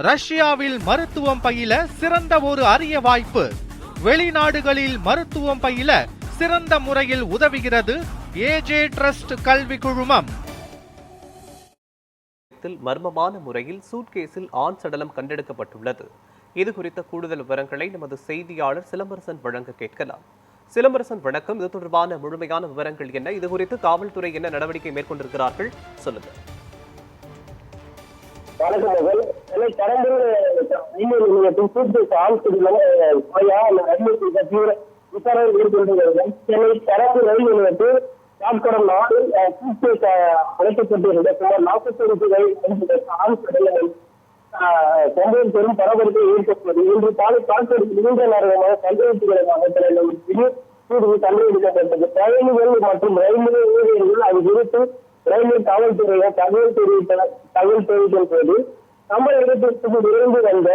ரஷ்யாவில் மருத்துவம் பயில சிறந்த ஒரு அரிய வாய்ப்பு. வெளிநாடுகளில் மருத்துவம் பயில சிறந்த முறையில் உதவுகிறது ஏஜே ட்ரஸ்ட் கல்வி குழுமம். மர்மமான முறையில் சூட்கேஸில் ஆண் சடலம் கண்டெடுக்கப்பட்டுள்ளது. இது குறித்த கூடுதல் விவரங்களை நமது செய்தியாளர் சிலம்பரசன் வழங்க கேட்கலாம். சிலம்பரசன் வணக்கம். இது தொடர்பான முழுமையான விவரங்கள் என்ன? இது குறித்து காவல்துறை என்ன நடவடிக்கை மேற்கொண்டிருக்கிறார்கள், சொல்லுங்க. அழைக்கப்பட்டிருந்த சுமார் 41 சம்பவம் பெரும் பரபரப்பை ஏற்பட்டது. இன்று காலை காட்சி நீண்ட நேரமாக கண்டுபிடிக்கப்பட்டது. பயணிகள் மற்றும் ரயில்வே ஊழியர்கள் அது குறித்து ரயில்வே காவல்துறையினர் தகவல் தெரிவிக்கும் போது சம்பவ இடத்திற்கு விரைந்து வந்த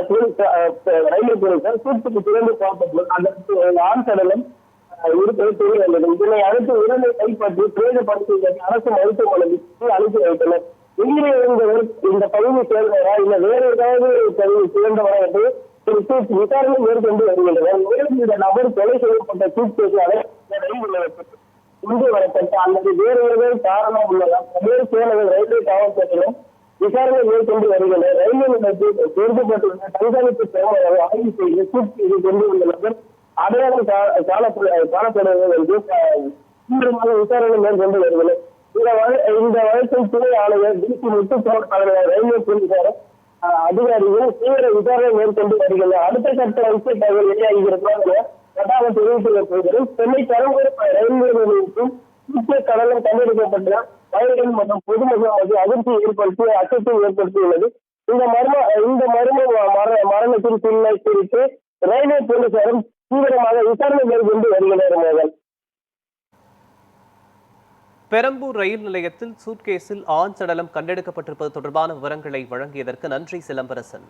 ரயில்வே போலீசார் சூட்டுக்கு திறந்து பார்ப்பது அதற்கு ஆண் சடலம் இருப்பது தெரிய வந்தது. இதனை அடுத்து உடலை கைப்பற்றி பிரேத பரிசோதனை அரசு மருத்துவமனைக்கு அனுப்பி வைத்தனர். வெளியே இருந்தவர் இந்த பகுதியை சேர்ந்தவரா இல்ல வேற ஏதாவது பகுதியை சேர்ந்தவரா என்று விசாரணை மேற்கொண்டு வருகின்றனர். மேலும் இந்த நபர் கொலை செய்யப்பட்ட சூட்கேஸாக கொண்டு வரப்பட்ட அல்லது வேறு ஏதாவது காரணம் உள்ளதா வேறு சேனங்கள் ரயில்வே காவல்துறையிலும் விசாரணை மேற்கொண்டு வருகின்றனர். ரயில்வே நிலையத்தில் பொருத்தப்பட்டுள்ள கண்காணிப்பு சேவையாக ஆய்வு செய்து சூட்கேஸை கொண்டு வந்த நபர் அடையாளம் காணப்படுவது என்று தீவிரமாக விசாரணை மேற்கொண்டு வருகிறது. இந்த வழக்கில் துணை ஆணையர் டிசி முத்துக்குமார் தலைவர் ரயில்வே போலீசார் அதிகாரிகள் தீவிர விசாரணை மேற்கொண்டு வருகின்றனர். அடுத்த கட்ட முக்கிய தகவல் வெளியாகிறது கட்டாயம் தெரிவித்துள்ள போதிலும் சென்னை பெரம்பூர் ரயில்வே நிலையத்தில் முக்கிய கடலும் கண்டெடுக்கப்பட்ட பயணிகள் மற்றும் பொதுமக்கள் மத்திய அதிர்ச்சி ஏற்படுத்தி அச்சத்தை ஏற்படுத்தியுள்ளது. இந்த மரணத்தின் பின்னை குறித்து ரயில்வே போலீசாரும் தீவிரமாக விசாரணை மேற்கொண்டு வருகின்றனர். பெரம்பூர் ரயில் நிலையத்தில் சூட்கேஸில் ஆண் சடலம் கண்டெடுக்கப்பட்டிருப்பது தொடர்பான விவரங்களை வழங்கியதற்கு நன்றி சிலம்பரசன்.